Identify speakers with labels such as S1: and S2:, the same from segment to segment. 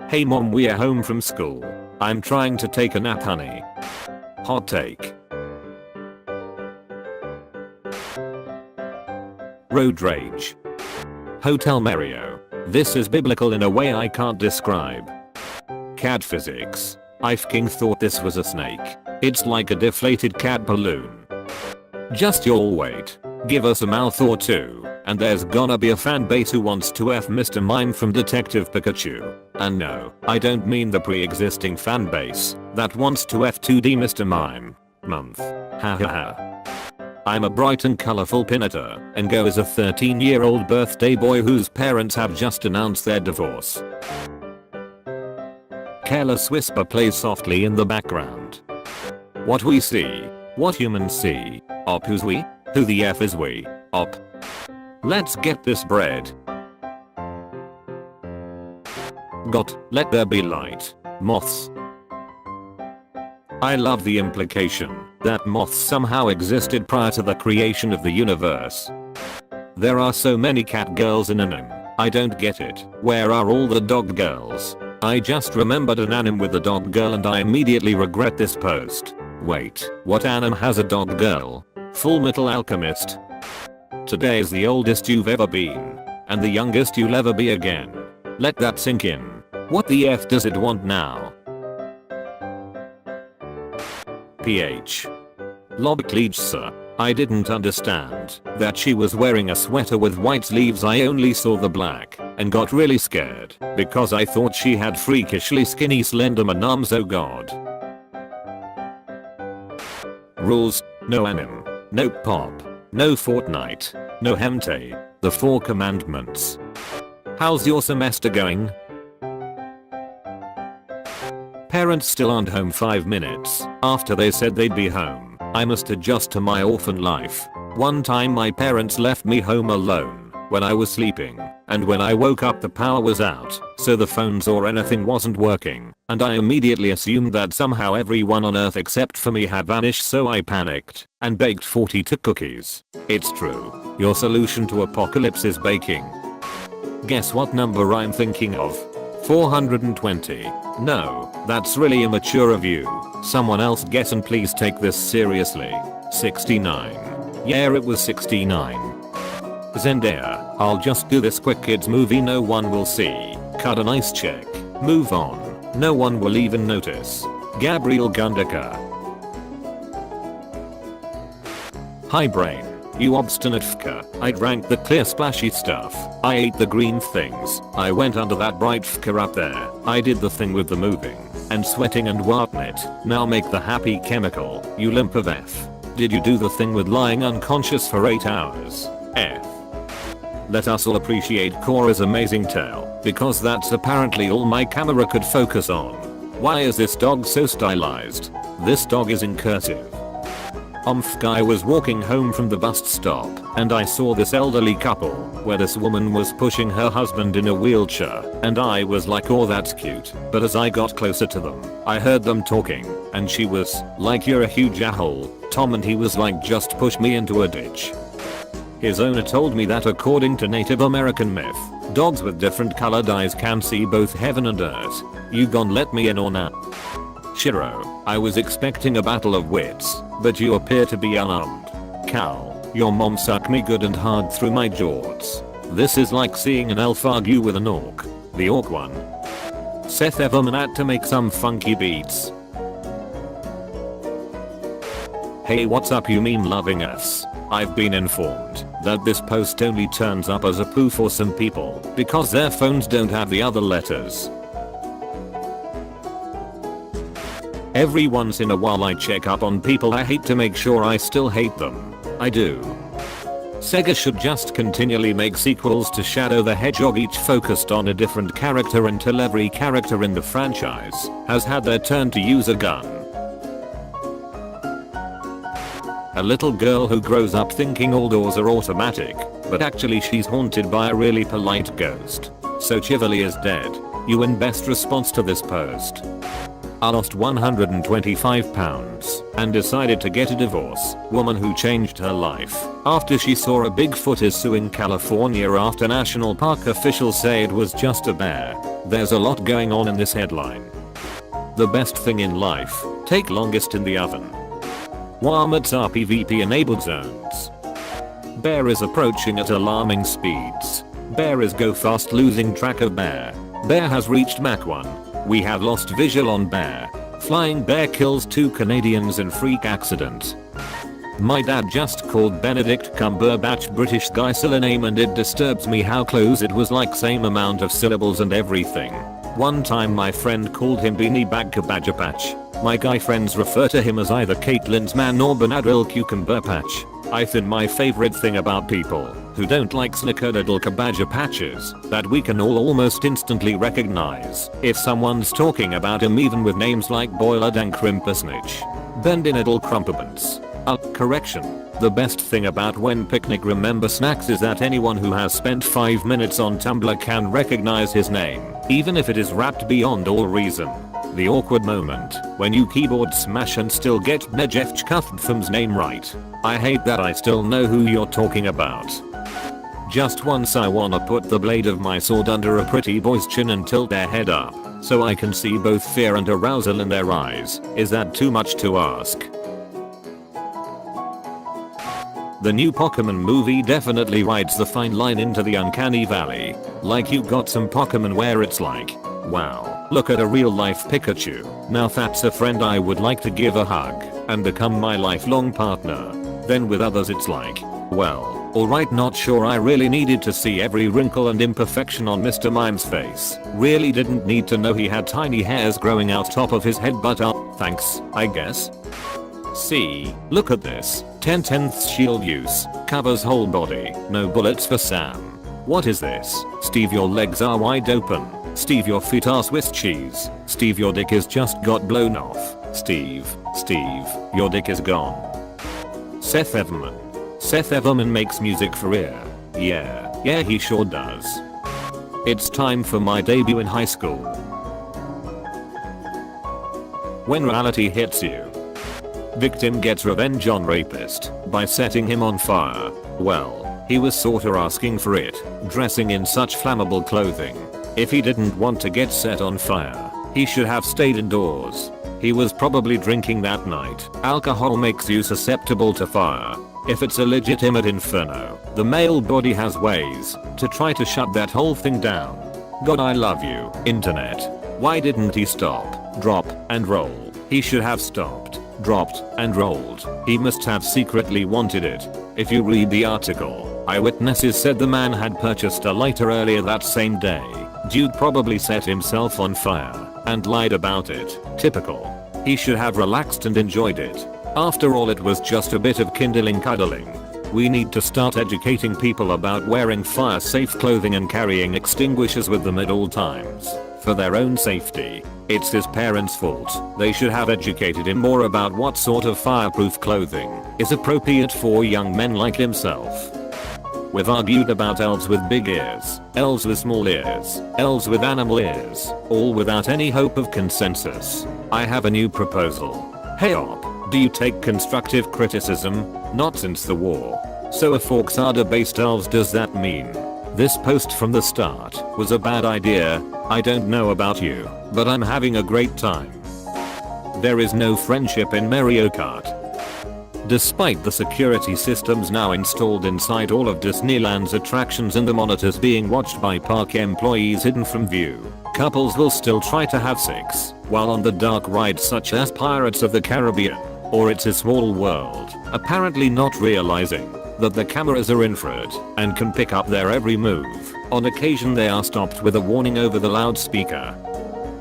S1: Hey mom, we're home from school. I'm trying to take a nap, honey. Hot take. Road rage. Hotel Mario. This is biblical in a way I can't describe. Cat physics. I fking thought this was a snake. It's like a deflated cat balloon. Just you all wait. Give us a mouth or two, and there's gonna be a fan base who wants to F Mr. Mime from Detective Pikachu. And no, I don't mean the pre-existing fan base that wants to F 2D Mr. Mime. Month. Ha ha ha. I'm a bright and colorful pinator and go as a 13-year-old birthday boy whose parents have just announced their divorce. Careless whisper plays softly in the background. What we see. What humans see. Op, who's we? Who the F is we? Op. Let's get this bread. Got, let there be light. Moths. I love the implication that moths somehow existed prior to the creation of the universe. There are so many cat girls in anime. I don't get it. Where are all the dog girls? I just remembered an anime with a dog girl and I immediately regret this post. Wait, what anime has a dog girl? Full Metal Alchemist. Today is the oldest you've ever been, and the youngest you'll ever be again. Let that sink in. What the F does it want now? PH. Lobcleage sir. I didn't understand that she was wearing a sweater with white sleeves. I only saw the black and got really scared because I thought she had freakishly skinny Slenderman arms. Oh god. Rules. No anime. No pop. No Fortnite. No hentai. The 4 commandments. How's your semester going? Parents still aren't home 5 minutes after they said they'd be home. I must adjust to my orphan life. One time my parents left me home alone when I was sleeping, and when I woke up the power was out, so the phones or anything wasn't working, and I immediately assumed that somehow everyone on earth except for me had vanished, so I panicked and baked 42 cookies. It's true. Your solution to apocalypse is baking. Guess what number I'm thinking of? 420. No, that's really immature of you. Someone else guess and please take this seriously. 69. Yeah, it was 69. Zendaya, I'll just do this quick kids movie no one will see. Cut a nice check. Move on. No one will even notice. Gabriel Gundika. Hi brain. You obstinate fka. I drank the clear splashy stuff. I ate the green things. I went under that bright fka up there. I did the thing with the moving and sweating and whatnot. Now make the happy chemical, you limp of F. Did you do the thing with lying unconscious for 8 hours? F. Let us all appreciate Cora's amazing tail, because that's apparently all my camera could focus on. Why is this dog so stylized? This dog is incursive. I was walking home from the bus stop and I saw this elderly couple where this woman was pushing her husband in a wheelchair, and I was like, oh that's cute, but as I got closer to them I heard them talking and she was like, you're a huge a-hole, Tom, and he was like, just push me into a ditch. His owner told me that according to Native American myth, dogs with different colored eyes can see both heaven and earth. You gon' let me in or not? Shiro, I was expecting a battle of wits, but you appear to be unarmed. Cal, your mom sucked me good and hard through my jaws. This is like seeing an elf argue with an orc. The orc one. Seth Everman had to make some funky beats. Hey, what's up you meme loving us? I've been informed that this post only turns up as a poo for some people because their phones don't have the other letters. Every once in a while I check up on people I hate to make sure I still hate them. I do. Sega should just continually make sequels to Shadow the Hedgehog, each focused on a different character until every character in the franchise has had their turn to use a gun. A little girl who grows up thinking all doors are automatic, but actually she's haunted by a really polite ghost. So Chivalry is dead. You win best response to this post. I lost 125 pounds and decided to get a divorce. Woman who changed her life after she saw a Bigfoot is suing California after national park officials say it was just a bear. There's a lot going on in this headline. The best thing in life, take longest in the oven. Walmart's are PvP enabled zones. Bear is approaching at alarming speeds. Bear is go fast losing track of bear. Bear has reached Mach 1. We have lost visual on bear. Flying bear kills 2 Canadians in freak accident. My dad just called Benedict Cumberbatch British guy silly name and it disturbs me how close it was, like same amount of syllables and everything. One time my friend called him Beanie Bag Cabajapatch. My guy friends refer to him as either Caitlin's man or Benadryl Cucumber Patch. I think my favorite thing about people who don't like snickerdoodle cabaja patches that we can all almost instantly recognize if someone's talking about him, even with names like Boiler and Crimpusnich. Bendinadle Crumpabants. Correction. The best thing about when picnic remember snacks is that anyone who has spent 5 minutes on Tumblr can recognize his name, even if it is wrapped beyond all reason. The awkward moment when you keyboard smash and still get Nejef Cuthbtham's name right. I hate that I still know who you're talking about. Just once I wanna put the blade of my sword under a pretty boy's chin and tilt their head up so I can see both fear and arousal in their eyes. Is that too much to ask? The new Pokemon movie definitely rides the fine line into the uncanny valley. Like you got some Pokemon where it's like, wow, look at a real life Pikachu. Now that's a friend I would like to give a hug and become my lifelong partner. Then with others it's like, well, alright, not sure I really needed to see every wrinkle and imperfection on Mr. Mime's face. Really didn't need to know he had tiny hairs growing out top of his head, but thanks, I guess. See, look at this. 10/10 shield use. Covers whole body. No bullets for Sam. What is this? Steve, your legs are wide open. Steve, your feet are Swiss cheese. Steve, your dick is just got blown off. Steve, your dick is gone. Seth Everman. Seth Everman makes music for ear. Yeah, he sure does. It's time for my debut in high school. When reality hits you. Victim gets revenge on rapist by setting him on fire. Well, he was sorta asking for it, dressing in such flammable clothing. If he didn't want to get set on fire, he should have stayed indoors. He was probably drinking that night. Alcohol makes you susceptible to fire. If it's a legitimate inferno, the male body has ways to try to shut that whole thing down. God, I love you, internet. Why didn't he stop, drop, and roll? He should have stopped, dropped, and rolled. He must have secretly wanted it. If you read the article, eyewitnesses said the man had purchased a lighter earlier that same day. Dude probably set himself on fire and lied about it. Typical. He should have relaxed and enjoyed it. After all, it was just a bit of kindling cuddling. We need to start educating people about wearing fire-safe clothing and carrying extinguishers with them at all times. For their own safety. It's his parents' fault. They should have educated him more about what sort of fireproof clothing is appropriate for young men like himself. We've argued about elves with big ears, elves with small ears, elves with animal ears, all without any hope of consensus. I have a new proposal. Hey op, do you take constructive criticism? Not since the war. So if orcs are debased elves, does that mean this post from the start was a bad idea? I don't know about you, but I'm having a great time. There is no friendship in Mario Kart. Despite the security systems now installed inside all of Disneyland's attractions and the monitors being watched by park employees hidden from view, couples will still try to have sex while on the dark rides such as Pirates of the Caribbean or It's a Small World, apparently not realizing that the cameras are infrared and can pick up their every move. On occasion they are stopped with a warning over the loudspeaker.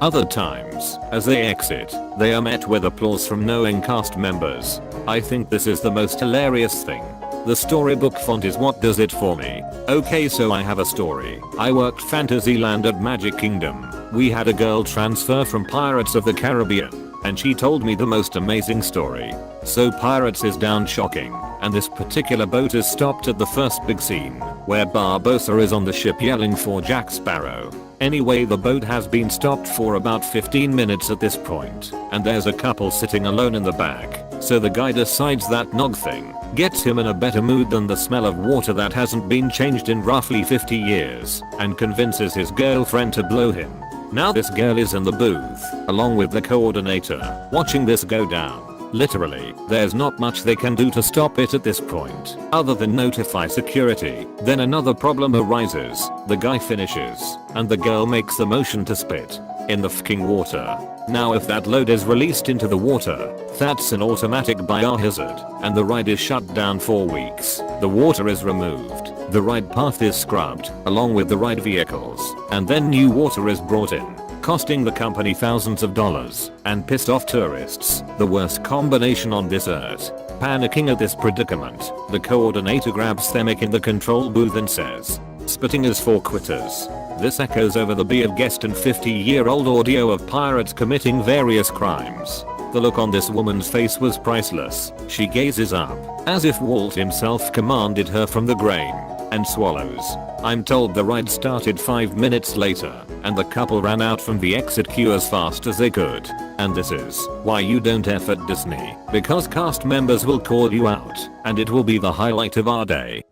S1: Other times, as they exit, they are met with applause from knowing cast members. I think this is the most hilarious thing. The storybook font is what does it for me. Okay, so I have a story. I worked Fantasyland at Magic Kingdom. We had a girl transfer from Pirates of the Caribbean, and she told me the most amazing story. So Pirates is down shocking, and this particular boat is stopped at the first big scene, where Barbossa is on the ship yelling for Jack Sparrow. Anyway, the boat has been stopped for about 15 minutes at this point, and there's a couple sitting alone in the back. So the guy decides that nog thing gets him in a better mood than the smell of water that hasn't been changed in roughly 50 years, and convinces his girlfriend to blow him. Now this girl is in the booth, along with the coordinator, watching this go down. Literally, there's not much they can do to stop it at this point, other than notify security. Then another problem arises. The guy finishes, and the girl makes the motion to spit in the fucking water. Now if that load is released into the water, that's an automatic biohazard, and the ride is shut down for weeks. The water is removed, the ride path is scrubbed, along with the ride vehicles, and then new water is brought in, costing the company thousands of dollars, and pissed off tourists. The worst combination on this earth. Panicking at this predicament, the coordinator grabs Themic in the control booth and says, "Spitting is for quitters." This echoes over the beard guest and 50-year-old audio of pirates committing various crimes. The look on this woman's face was priceless. She gazes up, as if Walt himself commanded her from the grain, and swallows. I'm told the ride started 5 minutes later, and the couple ran out from the exit queue as fast as they could. And this is why you don't F at Disney, because cast members will call you out, and it will be the highlight of our day.